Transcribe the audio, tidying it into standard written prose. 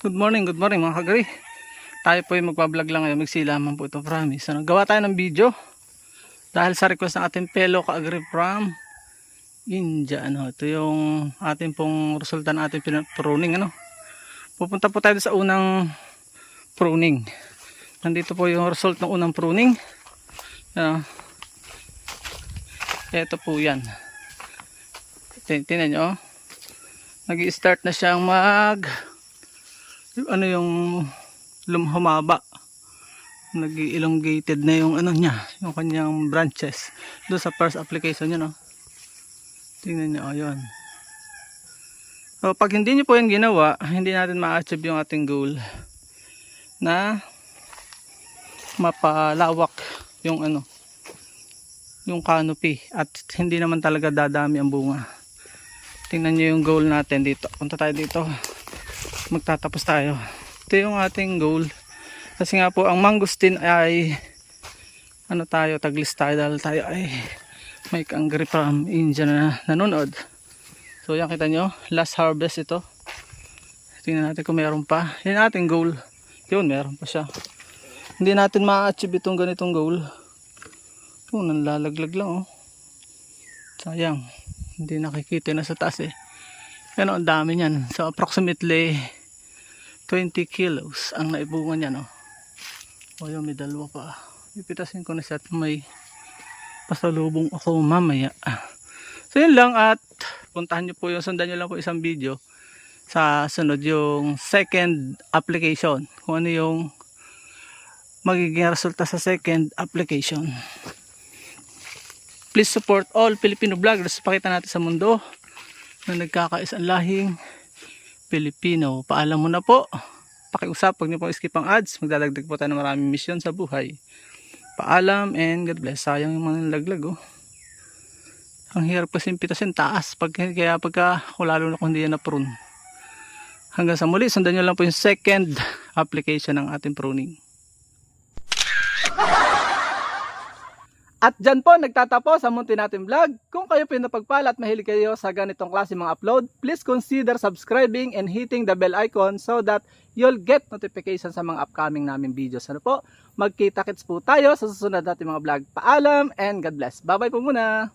Good morning mga kagari. Tayo po yung magbablog lang ngayon, magsilaman po ito, promise. Gawa tayo ng video dahil sa request ng ating fellow kaagri from India. Ito yung ating pong resulta ng ating pruning. Pupunta po tayo sa unang pruning. Nandito po yung result ng unang pruning. Ito po yan. Tingnan nyo. Nag-i-start na siyang yung humaba. Nag-elongated na yung niya, yung kanyang branches doon sa first application niya, tingnan niyo, ayun. So, pag hindi niyo po yan ginawa, hindi natin ma-achieve yung ating goal na mapalawak yung yung canopy at hindi naman talaga dadami ang bunga. Tingnan niyo yung goal natin dito. Punta tayo dito. Magtatapos tayo. Ito yung ating goal. Kasi nga po ang mangosteen ay taglis tayo dahil tayo ay may kaagri from India na nanonood. So yan, kita nyo, last harvest ito. Tingnan natin kung meron pa. Yan ating goal. Yun, meron pa siya. Hindi natin ma-achieve itong ganitong goal. Nanlalaglag lang, sayang, hindi nakikita na sa taas yan, ang dami niyan. So approximately 20 kilos ang naibungan niya, yun, may dalawa pa. Ipitasin ko na siya at may pasalubong ako mamaya. So yun lang, at puntahan nyo po sundan nyo lang po isang video sa sunod, yung second application, kung ano yung magiging resulta sa second application. Please support all Filipino vloggers. Pakita natin sa mundo na nagkakaisang lahing Pilipino. Paalam muna po. Pakiusap, huwag niyo po skip ang ads. Magdadagdag po tayo ng maraming misyon sa buhay. Paalam and God bless. Sayang yung mga nalaglag. Ang hirap kasi pitasin taas. Kaya lalo na kung hindi yan na-prune. Hanggang sa muli, sundan nyo lang po yung second application ng ating pruning. At dyan po nagtatapos ang munti natin vlog. Kung kayo po napagpala at mahilig kayo sa ganitong klase mga upload, please consider subscribing and hitting the bell icon so that you'll get notification sa mga upcoming namin videos. Magkita-kits po tayo sa susunod natin mga vlog. Paalam and God bless. Bye bye po muna.